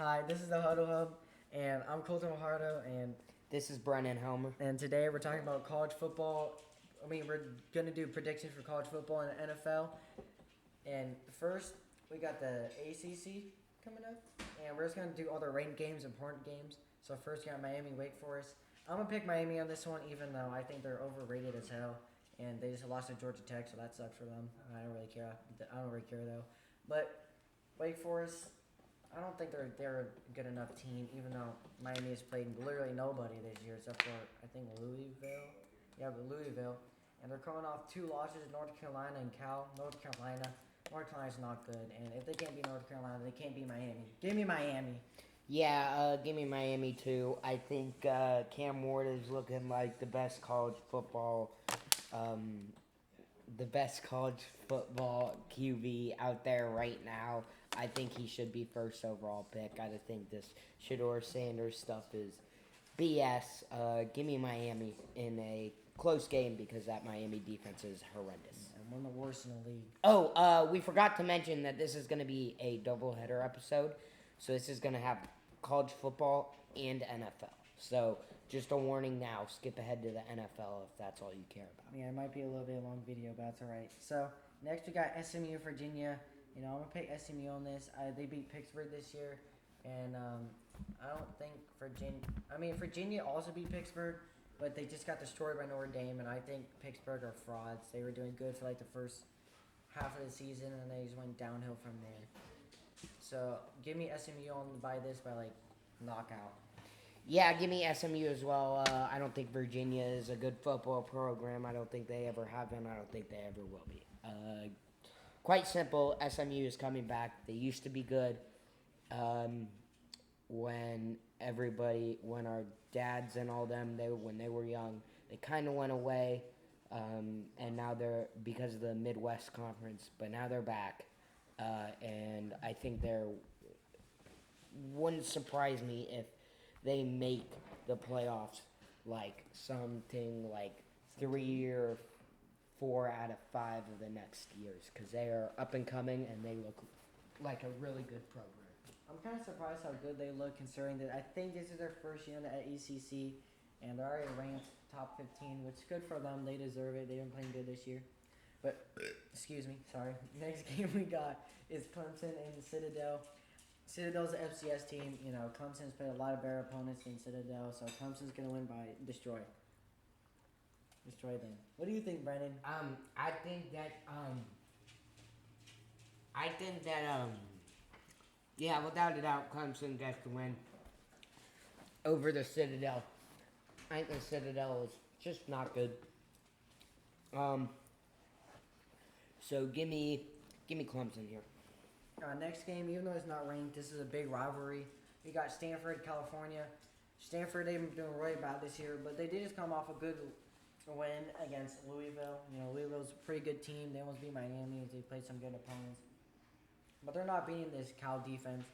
Hi, this is the Huddle Hub, and I'm Colton Fajardo, This is Brennan Helmer. and today we're talking about college football. We're gonna do predictions for college football and NFL. And first, we got the ACC coming up, and we're just gonna do all the ranked games, important games. So first, you got Miami, Wake Forest. I'm gonna pick Miami on this one, even though I think they're overrated as hell, and they just lost to Georgia Tech, so that sucks for them. I don't really care. I don't really care though. But Wake Forest, I don't think they're a good enough team, even though Miami has played literally nobody this year except for I think Louisville. Yeah, but Louisville, and they're coming off two losses: North Carolina and Cal. North Carolina's not good, and if they can't beat North Carolina, they can't beat Miami. Give me Miami. Yeah, give me Miami too. I think Cam Ward is looking like um, the best college football QB out there right now. I think he should be first overall pick. I don't think this Shador Sanders stuff is BS. Give me Miami in a close game because that Miami defense is horrendous. And one of the worst in the league. Oh, we forgot to mention that this is going to be a doubleheader episode. So this is going to have college football and NFL. So just a warning now, skip ahead to the NFL if that's all you care about. Yeah, it might be a little bit long video, but that's all right. So next we got SMU, Virginia. I'm gonna pick SMU on this. They beat Pittsburgh this year, and I don't think Virginia. Virginia also beat Pittsburgh, but they just got destroyed by Notre Dame, and I think Pittsburgh are frauds. They were doing good for like the first half of the season, and they just went downhill from there. So give me SMU on by this by like knockout. Yeah, give me SMU as well. I don't think Virginia is a good football program. I don't think they ever have been. I don't think they ever will be. Quite simple. SMU is coming back. They used to be good um, when our dads and all them, when they were young, they kind of went away. And now they're, because of the Midwest Conference, but now they're back. And I think wouldn't surprise me if they make the playoffs like something like 3 or 4 out of 5 of the next years because they are up and coming and they look like a really good program. I'm kind of surprised how good they look considering that I think this is their first year at ACC, and they're already ranked top 15, which is good for them. They deserve it. They've been playing good this year. But, excuse me, sorry. Next game we got is Clemson and Citadel. Citadel's the FCS team. Clemson's played a lot of better opponents than Citadel, so Clemson's going to win by destroy. Destroy them. What do you think, Brennan? Yeah, without a doubt, Clemson gets the win over the Citadel. I think the Citadel is just not good. So give me Clemson here. Next game, even though it's not ranked, this is a big rivalry. We got Stanford, California. Stanford, they've been doing really bad this year, but they did just come off a good win against Louisville. Louisville's a pretty good team. They almost beat Miami. They played some good opponents. But they're not beating this Cal defense.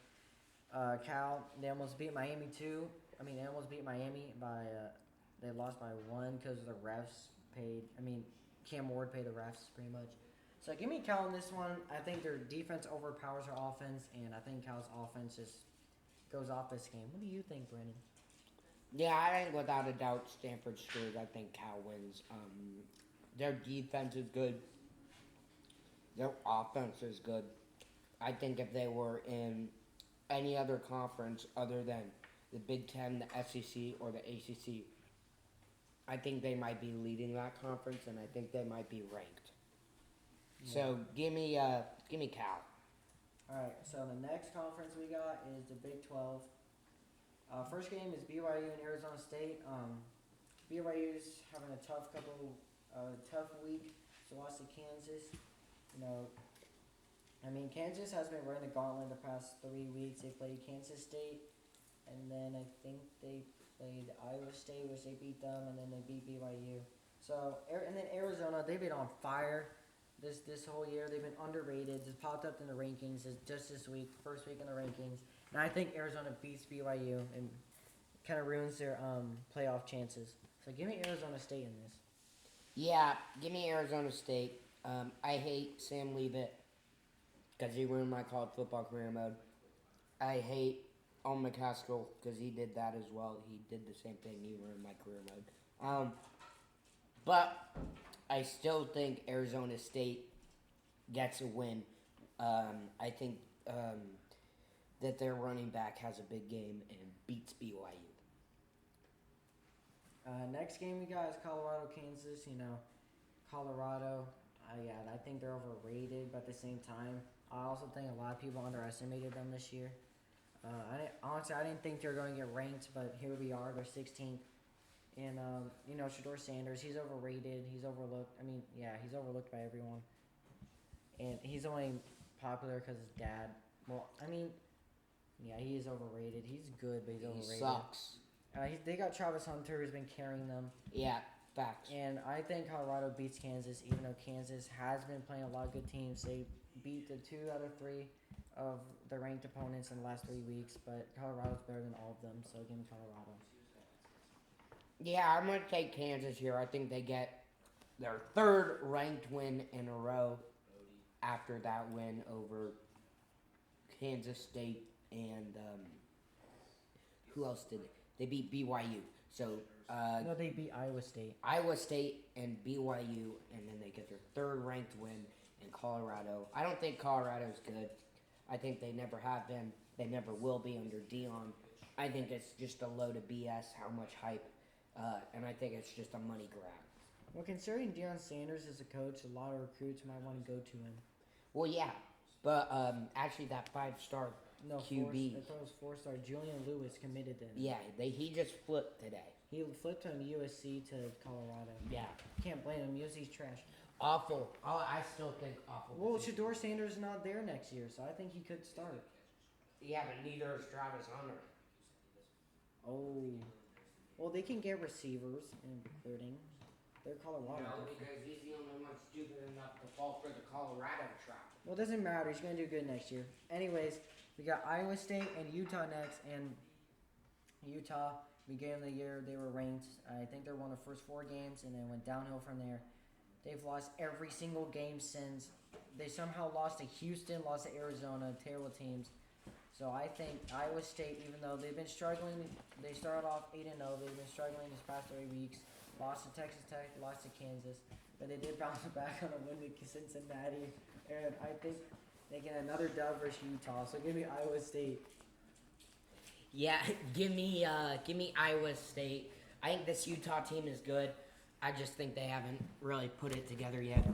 They almost beat Miami too. They almost beat Miami by, they lost by 1 because the refs paid, Cam Ward paid the refs pretty much. So give me Cal in this one. I think their defense overpowers their offense, and I think Cal's offense just goes off this game. What do you think, Brennan? Yeah, I think without a doubt Stanford screws. I think Cal wins. Their defense is good. Their offense is good. I think if they were in any other conference other than the Big Ten, the SEC, or the ACC, I think they might be leading that conference, and I think they might be ranked. Yeah. So give me Cal. All right. So the next conference we got is the Big 12. First game is BYU and Arizona State. BYU's having a tough week. So lost to Kansas. Kansas has been running the gauntlet the past 3 weeks. They played Kansas State, and then I think they played Iowa State, which they beat them, and then they beat BYU. And then Arizona, they've been on fire this whole year. They've been underrated. Just popped up in the rankings just this week, first week in the rankings. And I think Arizona beats BYU and kind of ruins their playoff chances. So give me Arizona State in this. Yeah, give me Arizona State. I hate Sam Leavitt because he ruined my college football career mode. I hate on McCaskill because he did that as well. He did the same thing even in my career mode. But I still think Arizona State gets a win. I think that their running back has a big game and beats BYU. Next game we got is Colorado, Kansas. Colorado. Yeah, I think they're overrated, but at the same time, I also think a lot of people underestimated them this year. I didn't think they were going to get ranked, but here we are. They're 16th. And, Shador Sanders, he's overrated. He's overlooked. He's overlooked by everyone. And he's only popular because his dad. He is overrated. He's good, but he's overrated. He sucks. They got Travis Hunter, who's been carrying them. Yeah, facts. And I think Colorado beats Kansas, even though Kansas has been playing a lot of good teams. They beat the 2 out of 3 of the ranked opponents in the last 3 weeks, but Colorado's better than all of them, so give me Colorado. Yeah, I'm going to take Kansas here. I think they get their 3rd ranked win in a row after that win over Kansas State and who else did they beat BYU. So no, they beat Iowa State. Iowa State and BYU, and then they get their 3rd ranked win in Colorado. I don't think Colorado's good. I think they never have been. They never will be under Dion. I think it's just a load of BS, how much hype, and I think it's just a money grab. Well, considering Deion Sanders is a coach, a lot of recruits might want to go to him. Well, yeah, but actually that 5-star QB. I thought it was 4-star. Julian Lewis committed to him. Yeah, he just flipped today. He flipped from USC to Colorado. Yeah. Can't blame him. USC's trash. Awful. Oh, I still think awful. Well, Shador Sanders is not there next year, so I think he could start. Yeah, but neither is Travis Hunter. Oh. Well, they can get receivers, including. They're Colorado. No, because he's the only one stupid enough to fall for the Colorado trap. Well, it doesn't matter. He's going to do good next year. Anyways, we got Iowa State and Utah next. And Utah, beginning of the year, they were ranked. I think they won the first 4 games and then went downhill from there. They've lost every single game since. They somehow lost to Houston, lost to Arizona, terrible teams. So I think Iowa State, even though they've been struggling, they started off 8-0. They've been struggling these past 3 weeks. Lost to Texas Tech, lost to Kansas. But they did bounce back on a win to Cincinnati. And I think they get another dub versus Utah. So give me Iowa State. Yeah, give me Iowa State. I think this Utah team is good. I just think they haven't really put it together yet.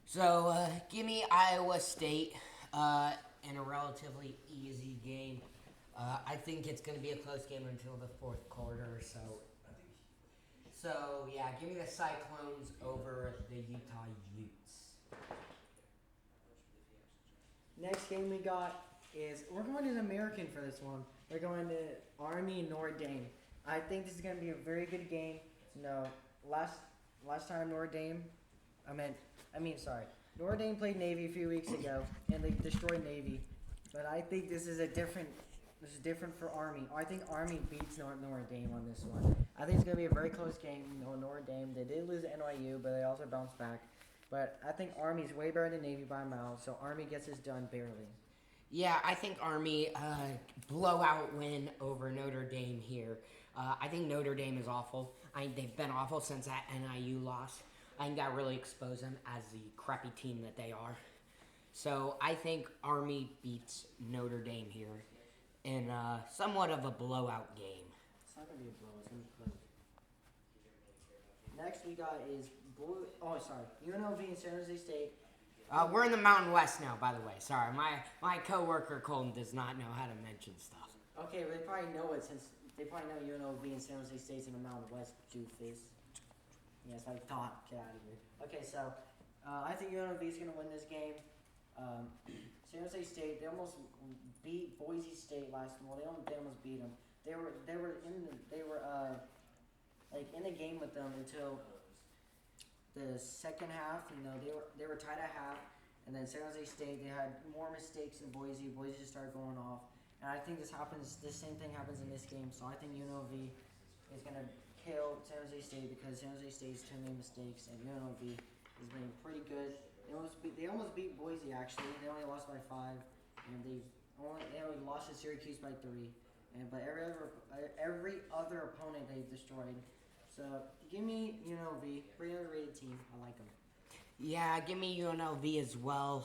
So give me Iowa State in a relatively easy game. I think it's going to be a close game until the 4th quarter or so. So, yeah, give me the Cyclones over the Utah Utes. Next game we got is, we're going to the American for this one. We're going to Army and Notre Dame. I think this is going to be a very good game. Last time Notre Dame played Navy a few weeks ago, and they destroyed Navy. But I think this is different for Army. I think Army beats Notre Dame on this one. I think it's going to be a very close game. Notre Dame, they did lose to NYU, but they also bounced back. But I think Army's way better than Navy by a mile, so Army gets this done barely. Yeah, I think Army blowout win over Notre Dame here. I think Notre Dame is awful. They've been awful since that NIU loss. I think that really exposed them as the crappy team that they are. So I think Army beats Notre Dame here in somewhat of a blowout game. It's not going to be a blowout. It's going to be close. Next we got is UNLV and San Jose State. We're in the Mountain West now, by the way. Sorry, my coworker Colton does not know how to mention stuff. Okay, well, they probably know it since they probably know UNLV and San Jose State's in the Mountain West, doofus. Yes, I thought. Get out of here. Okay, so I think UNLV is going to win this game. San Jose State, they almost beat Boise State last. Well, they almost beat them. They were in the game with them until the second half. They were tied at half, and then San Jose State, they had more mistakes than Boise. Boise just started going off, and I think this same thing happens in this game. So I think UNLV is gonna kill San Jose State because San Jose State's too many mistakes, and UNLV has been pretty good. They almost beat Boise actually. They only lost by 5, and They only lost to Syracuse by 3, but every other opponent they've destroyed. So give me UNLV, pretty underrated team. I like them. Yeah, give me UNLV as well.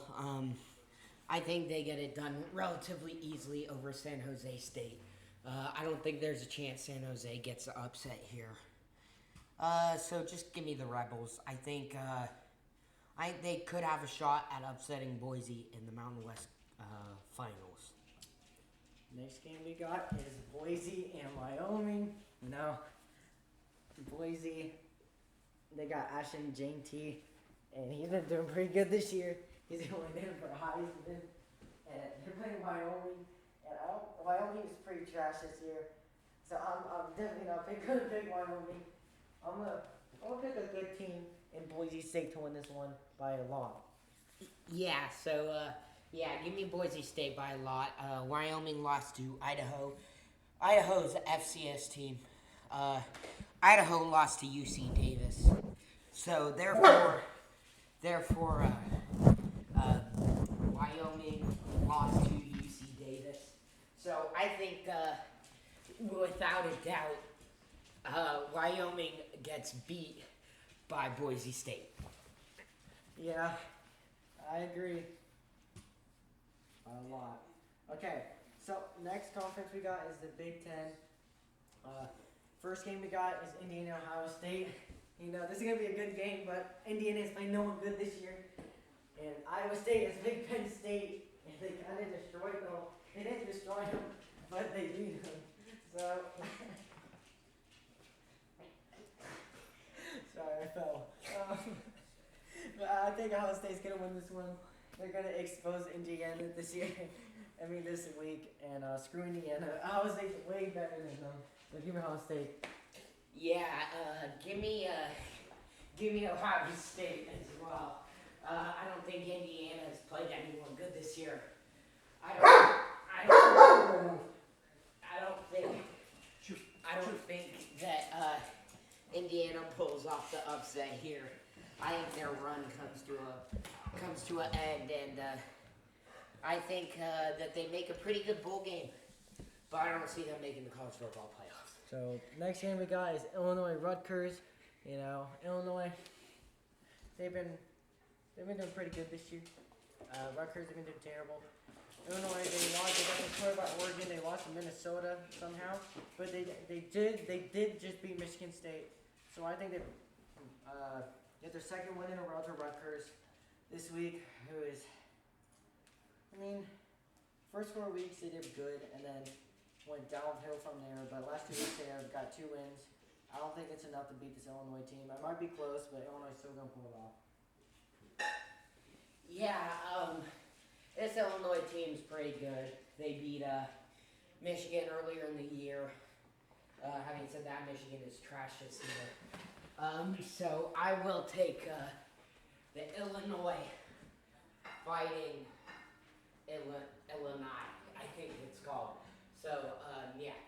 I think they get it done relatively easily over San Jose State. I don't think there's a chance San Jose gets the upset here. So just give me the Rebels. I think they could have a shot at upsetting Boise in the Mountain West finals. Next game we got is Boise and Wyoming. Boise, they got Ashton J.T., and he's been doing pretty good this year. He's going in for Heisman, and they're playing Wyoming, and Wyoming is pretty trash this year. So I'm definitely not going to pick Wyoming. I'm gonna pick a good team in Boise State to win this one by a lot. Yeah, so give me Boise State by a lot. Wyoming lost to Idaho. Idaho's the FCS team. Idaho lost to UC Davis. So therefore, Wyoming lost to UC Davis. So I think, without a doubt, Wyoming gets beat by Boise State. Yeah, I agree. A lot. Okay, so next conference we got is the Big Ten. First game we got is Indiana, Ohio State. This is going to be a good game, but Indiana is playing no one good this year. And Iowa State is Big Penn State, and they kind of destroyed them. They didn't destroy them, but they beat them. So, sorry, I fell. But I think Ohio State's going to win this one. They're going to expose Indiana this week, and screw Indiana. Ohio State's way better than them. So give me Ohio State. Yeah, give me Ohio State as well. I don't think Indiana has played anyone good this year. I don't think that Indiana pulls off the upset here. I think their run comes to an end, and I think that they make a pretty good bowl game, but I don't see them making the college football playoffs. So next game we got is Illinois Rutgers. Illinois, they've been doing pretty good this year. Rutgers have been doing terrible. Illinois, they got destroyed by Oregon. They lost to Minnesota somehow, but they did just beat Michigan State. So I think they get their second win in a row to Rutgers this week. First 4 weeks they did good, and then went downhill from there. But last 2 weeks they have got 2 wins. I don't think it's enough to beat this Illinois team. I might be close, but Illinois is still gonna pull it off. Yeah, this Illinois team's pretty good. They beat Michigan earlier in the year. Having said that, Michigan is trash this year. So I will take the Illinois Fighting Illinois, I think it's called. So,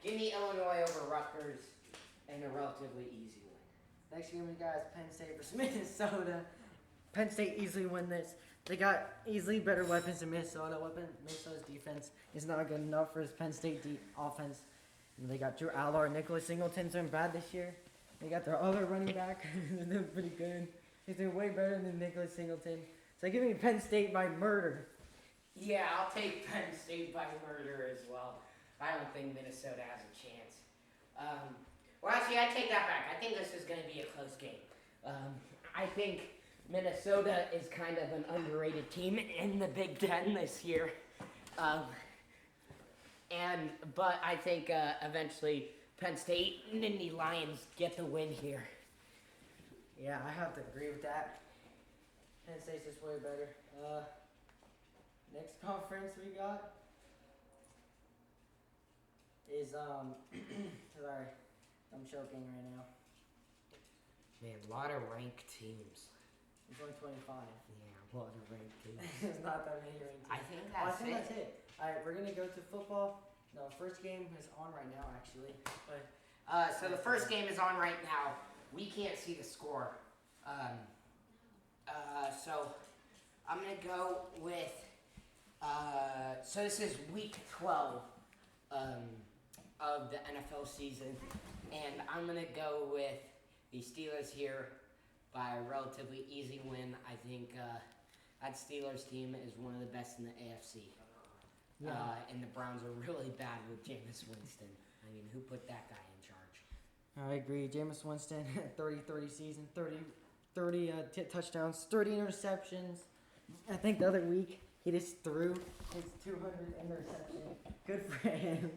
give me Illinois over Rutgers and a relatively easy win. Next game we got is Penn State versus Minnesota. Penn State easily win this. They got easily better weapons than Minnesota. Minnesota's defense is not good enough for his Penn State offense. And they got Drew Allard, Nicholas Singleton's doing bad this year. They got their other running back. They're doing pretty good. He's doing way better than Nicholas Singleton. So give me Penn State by murder. Yeah, I'll take Penn State by murder as well. I don't think Minnesota has a chance. Actually, I take that back. I think this is going to be a close game. I think Minnesota is kind of an underrated team in the Big Ten this year. But I think eventually Penn State and the Lions get the win here. Yeah, I have to agree with that. Penn State's just way better. Next conference we got is sorry, I'm choking right now. Man, a lot of ranked teams. It's only 25. Yeah, a lot of ranked teams. There's not that many ranked teams. I think that's it. Alright, we're gonna go to football. No, first game is on right now actually. But so the first game is on right now. We can't see the score. So I'm gonna go with So this is week 12 of the NFL season, and I'm gonna go with the Steelers here by a relatively easy win. I think that Steelers team is one of the best in the AFC. Yeah. And the Browns are really bad with Jameis Winston. I mean, who put that guy in charge? I agree. Jameis Winston, 30-30 season, 30 touchdowns, 30 interceptions. I think the other week he just threw his 200th interception. Good for him.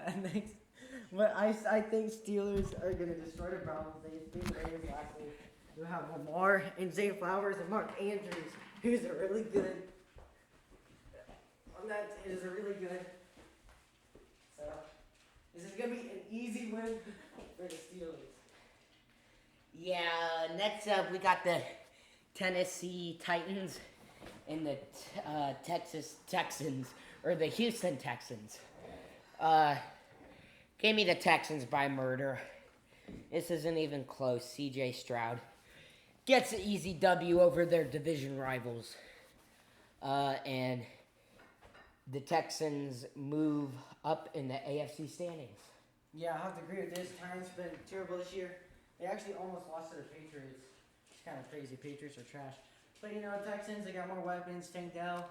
I think Steelers are going to destroy the Browns. They beat the Raiders last week. You have Lamar and Zay Flowers and Mark Andrews, who's a really good. That is a really good. So this is going to be an easy win for the Steelers. Yeah, next up we got the Tennessee Titans and the Texas Texans, or the Houston Texans. Gave me the Texans by murder. This isn't even close. C.J. Stroud gets an easy W over their division rivals. And the Texans move up in the AFC standings. Yeah, I have to agree with this. Titans been terrible this year. They actually almost lost to the Patriots. It's kind of crazy. Patriots are trash. But Texans, they got more weapons. Tank Dell,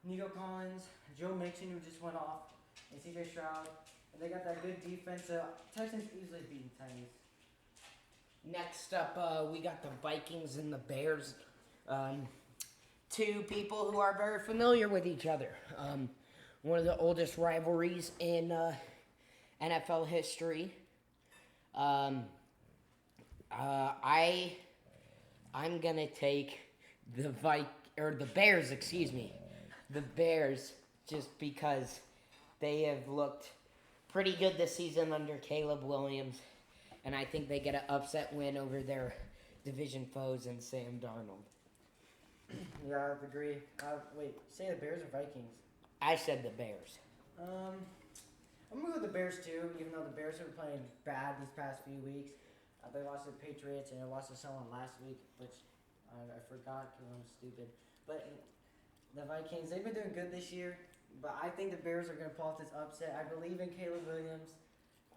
Nico Collins, Joe Mixon, who just went off, and C.J. Stroud. And they got that good defense. Texans easily beating Titans. Next up, we got the Vikings and the Bears. Two people who are very familiar with each other. One of the oldest rivalries in NFL history. I'm gonna take the Bears. Excuse me, the Bears, just because they have looked pretty good this season under Caleb Williams, and I think they get an upset win over their division foes and Sam Darnold. Yeah, I have to agree. Wait, say the Bears or Vikings? I said the Bears. I'm gonna go with the Bears too, even though the Bears have been playing bad these past few weeks. They lost to the Patriots and they lost to someone last week, which I forgot because I'm stupid. But the Vikings, they've been doing good this year, but I think the Bears are gonna pull off this upset. I believe in Caleb Williams.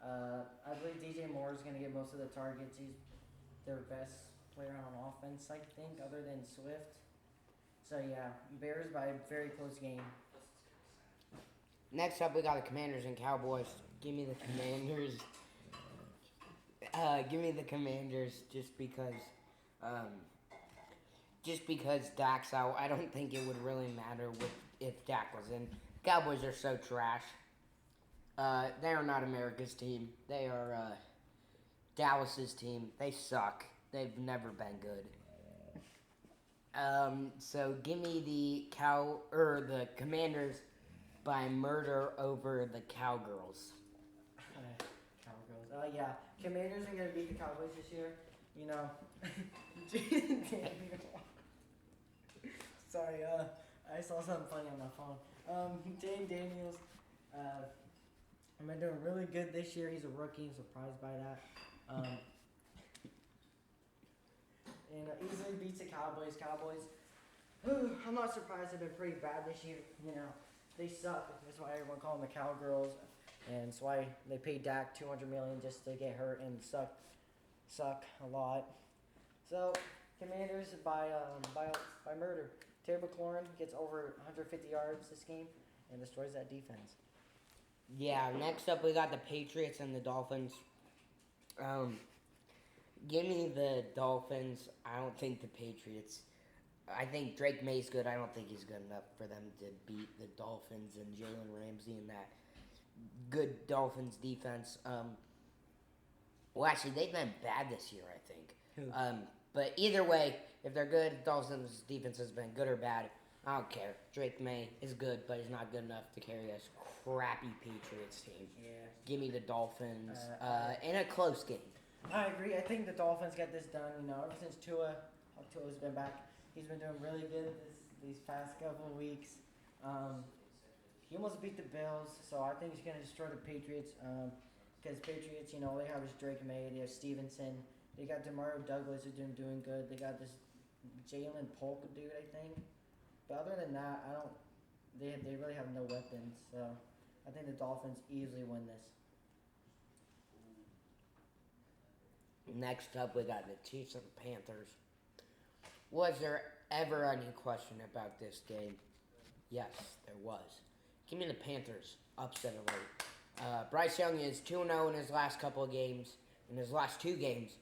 I believe DJ Moore is gonna get most of the targets. He's their best player on offense, I think, other than Swift. So yeah, Bears by a very close game. Next up, we got the Commanders and Cowboys. Give me the Commanders. Give me the Commanders just because Dak's out. I don't think it would really matter if Dak was in. Cowboys are so trash. They are not America's team. They are Dallas's team. They suck. They've never been good. So give me the Commanders by murder over the Cowgirls. Cowgirls. Yeah. Commanders are gonna beat the Cowboys this year. Sorry. I saw something funny on my phone. Dane Daniels. I've been doing really good this year. He's a rookie. I'm surprised by that. And easily beats the Cowboys. I'm not surprised. They've been pretty bad this year. They suck. That's why everyone calls them the Cowgirls, and that's why they paid Dak $200 million just to get hurt and suck a lot. So Commanders by murder. Terry McLaurin gets over 150 yards this game and destroys that defense. Yeah. Next up, we got the Patriots and the Dolphins. Give me the Dolphins. I don't think the Patriots. I think Drake May's good. I don't think he's good enough for them to beat the Dolphins and Jalen Ramsey and that good Dolphins defense. Well, actually, they've been bad this year, I think. Who? But either way, if they're good, Dolphins' defense has been good or bad. I don't care. Drake May is good, but he's not good enough to carry this crappy Patriots team. Yeah. Give me the Dolphins in a close game. I agree. I think the Dolphins get this done. Ever since Tua's been back, he's been doing really good these past couple of weeks. He almost beat the Bills, so I think he's gonna destroy the Patriots. Because Patriots, they have this Drake May, they have Stevenson, they got Demario Douglas who's doing good. They got this Jalen Polk dude, I think. But other than that, I don't. They really have no weapons, so I think the Dolphins easily win this. Next up, we got the Chiefs and Panthers. Was there ever any question about this game? Yes, there was. Give me the Panthers upset alert. Bryce Young is 2-0 in his last couple of games. In his last 2 games,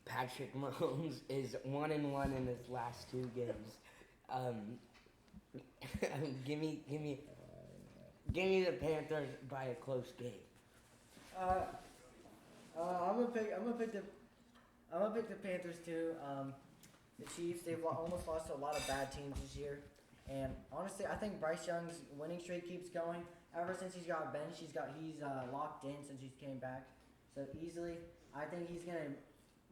Patrick Mahomes is 1-1 in his last 2 games. Give me the Panthers by a close game. I'm gonna pick the Panthers too. The Chiefs, they've almost lost to a lot of bad teams this year, and honestly, I think Bryce Young's winning streak keeps going. Ever since he's got benched, he's locked in since he came back. So easily, I think he's gonna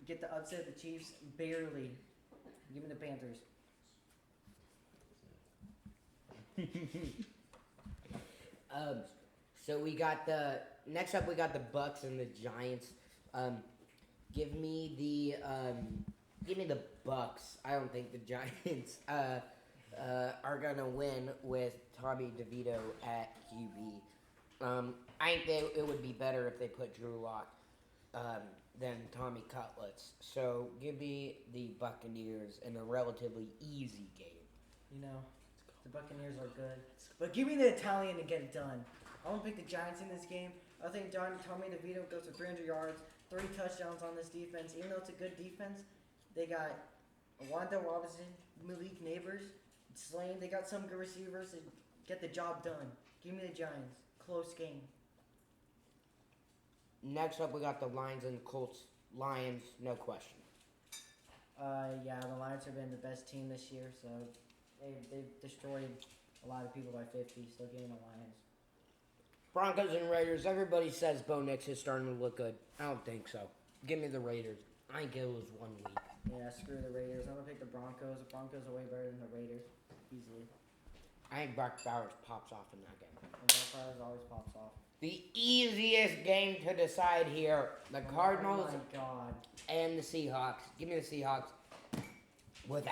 get the upset of the Chiefs barely. Give me the Panthers. So we got the next up. We got the Bucks and the Giants. Give me the Bucks. I don't think the Giants are gonna win with Tommy DeVito at QB. I think it would be better if they put Drew Lock than Tommy Cutlets. So give me the Buccaneers in a relatively easy game. You know, the Buccaneers are good, but give me the Italian to get it done. I want to pick the Giants in this game. I think Tommy DeVito goes for 300 yards, 3 touchdowns on this defense. Even though it's a good defense, they got Wanda Robinson, Malik Neighbors, Slane. They got some good receivers to get the job done. Give me the Giants. Close game. Next up, we got the Lions and Colts. Lions, no question. Yeah, the Lions have been the best team this year, so they've destroyed a lot of people by 50. So give me the Lions. Broncos and Raiders. Everybody says Bo Nix is starting to look good. I don't think so. Give me the Raiders. I think it was 1 week. Yeah, screw the Raiders. I'm gonna pick the Broncos. The Broncos are way better than the Raiders, easily. I think Brock Bowers pops off in that game. And Brock Bowers always pops off. The easiest game to decide here: the Cardinals Oh my God. and the Seahawks. Give me the Seahawks with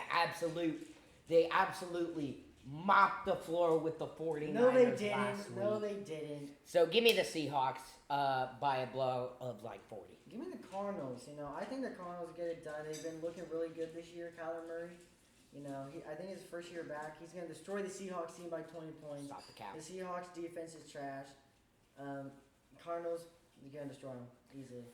they absolutely mopped the floor with the 49ers No, they didn't. last week. No, they didn't. So give me the Seahawks by a blow of like 40. Give me the Cardinals. You know, I think the Cardinals get it done. They've been looking really good this year. Kyler Murray. You know, I think his first year back, he's gonna destroy the Seahawks team by 20 points. Stop the cap. The Seahawks defense is trash. Cardinals, you're gonna destroy them easily.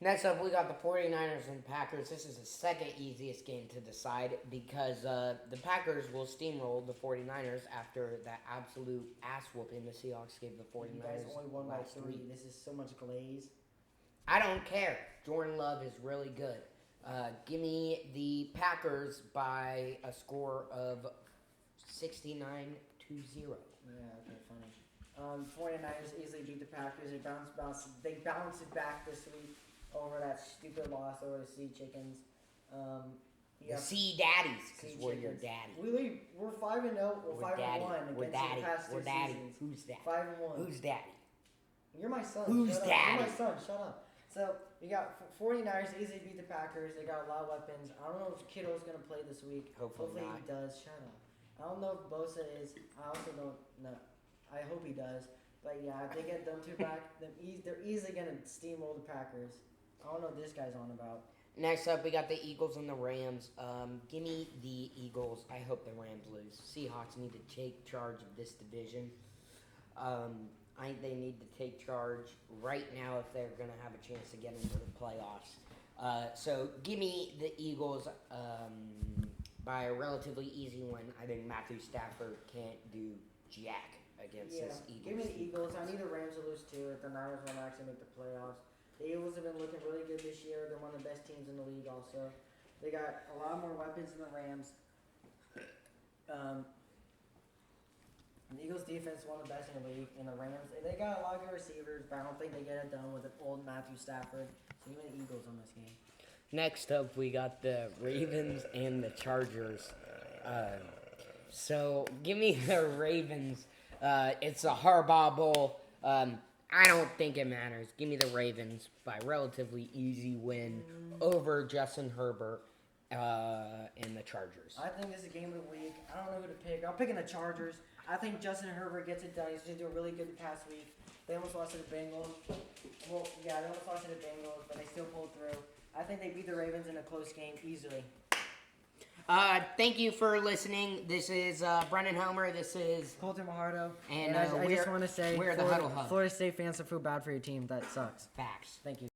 Next up, we got the 49ers and Packers. This is the second easiest game to decide because the Packers will steamroll the 49ers after that absolute ass whooping the Seahawks gave the 49ers. You guys only won by last 3. week. This is so much glaze. I don't care. Jordan Love is really good. Give me the Packers by a score of 69-0. Yeah, okay, funny. 49ers easily beat the Packers. They bounced it back this week over that stupid loss over the Sea Chickens. The Sea Daddies, because Sea we're your Chickens. daddy. We're 5-0. We're 5-1 We're against daddy. the past 2 We're daddy. seasons. Who's daddy? 5-1. Who's daddy? You're my son. Who's Shut up. daddy? You're my son. Shut up. So you got 49ers easily beat the Packers. They got a lot of weapons. I don't know if Kittle's gonna play this week. Hopefully not. He does. Shut up. I don't know if Bosa is. I also don't know. I hope he does. But yeah, if they get them 2 back, then they're easily gonna steamroll the Packers. I don't know what this guy's on about. Next up, we got the Eagles and the Rams. Give me the Eagles. I hope the Rams lose. Seahawks need to take charge of this division. I think they need to take charge right now if they're going to have a chance to get into the playoffs. So give me the Eagles by a relatively easy win. I think Matthew Stafford can't do jack against this Eagles. Give me the Eagles. I need the Rams to lose too. If the Niners won't actually make the playoffs. The Eagles have been looking really good this year. They're one of the best teams in the league also. They got a lot more weapons than the Rams. The Eagles defense is one of the best in the league. And the Rams, they got a lot of good receivers, but I don't think they get it done with an old Matthew Stafford. So give me the Eagles on this game. Next up, we got the Ravens and the Chargers. So give me the Ravens. It's a Harbaugh Bowl. I don't think it matters. Give me the Ravens by relatively easy win over Justin Herbert and the Chargers. I think this is a game of the week. I don't know who to pick. I'm picking the Chargers. I think Justin Herbert gets it done. He's going to do really good the past week. They almost lost to the Bengals. Well, yeah, they almost lost to the Bengals, but they still pulled through. I think they beat the Ravens in a close game easily. Thank you for listening. This is Brennan Homer. This is Colton Mahardo. And I just want to say, we're the Huddle Hub. Florida State fans, don't feel bad for your team. That sucks. Facts. Thank you.